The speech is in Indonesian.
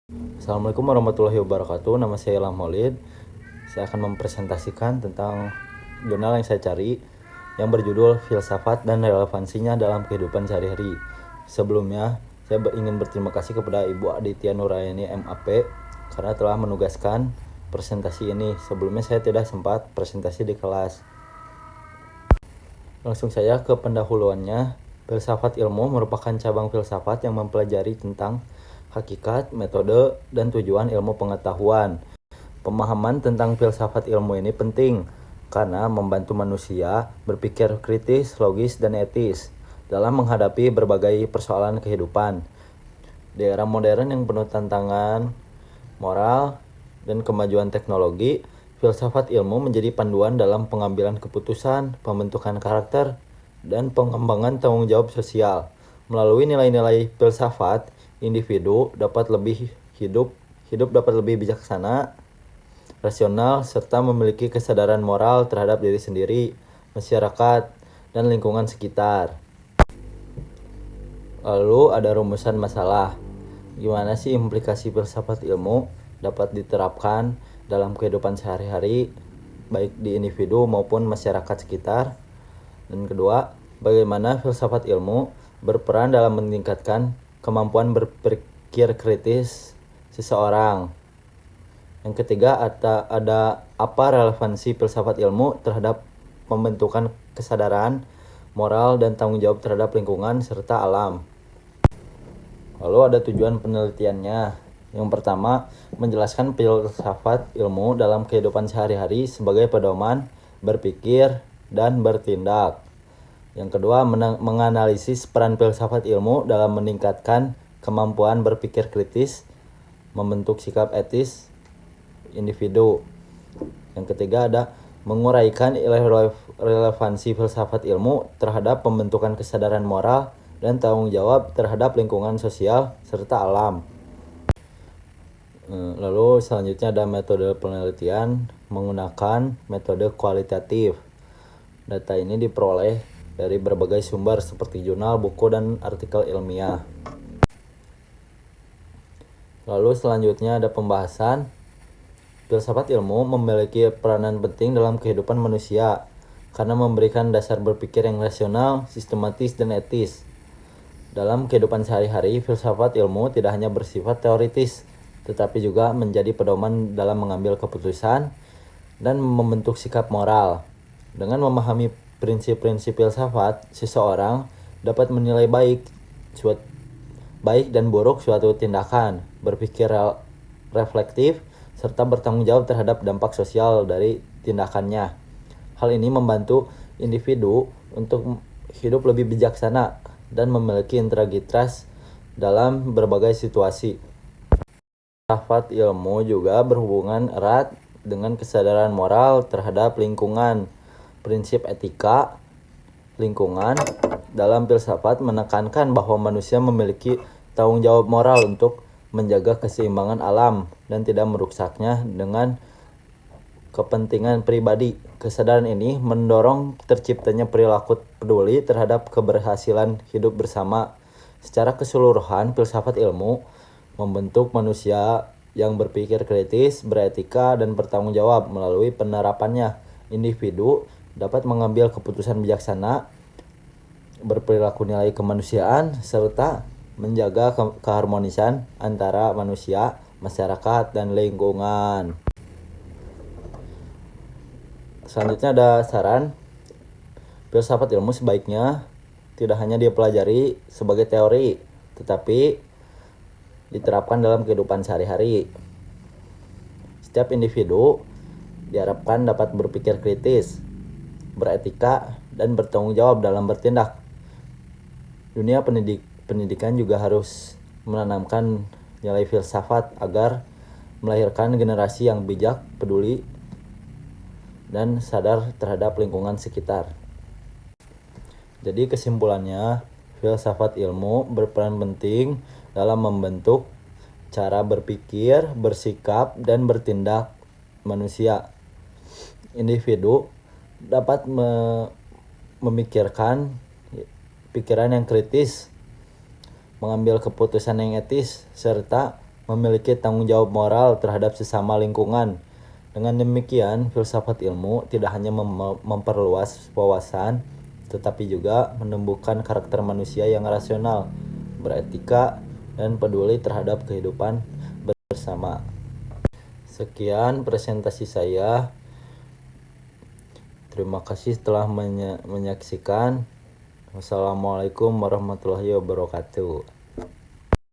Assalamualaikum warahmatullahi wabarakatuh. Nama saya Ilham Maulid. Saya akan mempresentasikan tentang jurnal yang saya cari yang berjudul Filsafat dan Relevansinya dalam Kehidupan Sehari-hari. Sebelumnya, saya ingin berterima kasih kepada Ibu Aditya Nurayani MAP karena telah menugaskan presentasi ini. Sebelumnya saya tidak sempat presentasi di kelas. Langsung saja ke pendahuluannya. Filsafat ilmu merupakan cabang filsafat yang mempelajari tentang hakikat, metode, dan tujuan ilmu pengetahuan. Pemahaman tentang filsafat ilmu ini penting karena membantu manusia berpikir kritis, logis, dan etis dalam menghadapi berbagai persoalan kehidupan. Di era modern yang penuh tantangan moral dan kemajuan teknologi, filsafat ilmu menjadi panduan dalam pengambilan keputusan, pembentukan karakter, dan pengembangan tanggung jawab sosial. Melalui nilai-nilai filsafat, individu dapat lebih hidup dapat lebih bijaksana, rasional, serta memiliki kesadaran moral terhadap diri sendiri, masyarakat, dan lingkungan sekitar. Lalu ada rumusan masalah. Gimana sih implikasi filsafat ilmu dapat diterapkan dalam kehidupan sehari-hari, baik di individu maupun masyarakat sekitar? Dan kedua, bagaimana filsafat ilmu berperan dalam meningkatkan kemampuan berpikir kritis seseorang? Yang ketiga, ada apa relevansi filsafat ilmu terhadap pembentukan kesadaran, moral, dan tanggung jawab terhadap lingkungan serta alam? Lalu ada tujuan penelitiannya. Yang pertama, menjelaskan filsafat ilmu dalam kehidupan sehari-hari sebagai pedoman berpikir dan bertindak. Yang kedua, menganalisis peran filsafat ilmu dalam meningkatkan kemampuan berpikir kritis, membentuk sikap etis individu. Yang ketiga ada menguraikan relevansi filsafat ilmu terhadap pembentukan kesadaran moral dan tanggung jawab terhadap lingkungan sosial serta alam. Lalu selanjutnya ada metode penelitian menggunakan metode kualitatif. Data ini diperoleh dari berbagai sumber seperti jurnal, buku, dan artikel ilmiah. Lalu selanjutnya ada pembahasan. Filsafat ilmu memiliki peranan penting dalam kehidupan manusia karena memberikan dasar berpikir yang rasional, sistematis, dan etis. Dalam kehidupan sehari-hari, filsafat ilmu tidak hanya bersifat teoritis, tetapi juga menjadi pedoman dalam mengambil keputusan dan membentuk sikap moral. Dengan memahami prinsip-prinsip filsafat, seseorang dapat menilai baik dan buruk suatu tindakan, berpikir reflektif, serta bertanggung jawab terhadap dampak sosial dari tindakannya. Hal ini membantu individu untuk hidup lebih bijaksana dan memiliki integritas dalam berbagai situasi. Filsafat ilmu juga berhubungan erat dengan kesadaran moral terhadap lingkungan. Prinsip etika lingkungan dalam filsafat menekankan bahwa manusia memiliki tanggung jawab moral untuk menjaga keseimbangan alam dan tidak merusaknya dengan kepentingan pribadi. Kesadaran ini mendorong terciptanya perilaku peduli terhadap keberhasilan hidup bersama. Secara keseluruhan, filsafat ilmu membentuk manusia yang berpikir kritis, beretika, dan bertanggung jawab. Melalui penerapannya, individu dapat mengambil keputusan bijaksana, berperilaku nilai kemanusiaan, serta menjaga keharmonisan antara manusia, masyarakat, dan lingkungan. Selanjutnya ada saran. Filsafat ilmu sebaiknya tidak hanya dipelajari sebagai teori, tetapi diterapkan dalam kehidupan sehari-hari. Setiap individu diharapkan dapat berpikir kritis, beretika, dan bertanggung jawab dalam bertindak. Dunia pendidikan juga harus menanamkan nilai filsafat agar melahirkan generasi yang bijak, peduli, dan sadar terhadap lingkungan sekitar. Jadi kesimpulannya, filsafat ilmu berperan penting dalam membentuk cara berpikir, bersikap, dan bertindak manusia. Individu dapat memikirkan pikiran yang kritis, mengambil keputusan yang etis, serta memiliki tanggung jawab moral terhadap sesama lingkungan. Dengan demikian, filsafat ilmu tidak hanya memperluas wawasan, tetapi juga menumbuhkan karakter manusia yang rasional, beretika, dan peduli terhadap kehidupan bersama. Sekian presentasi saya. Terima kasih telah menyaksikan. Wassalamualaikum warahmatullahi wabarakatuh.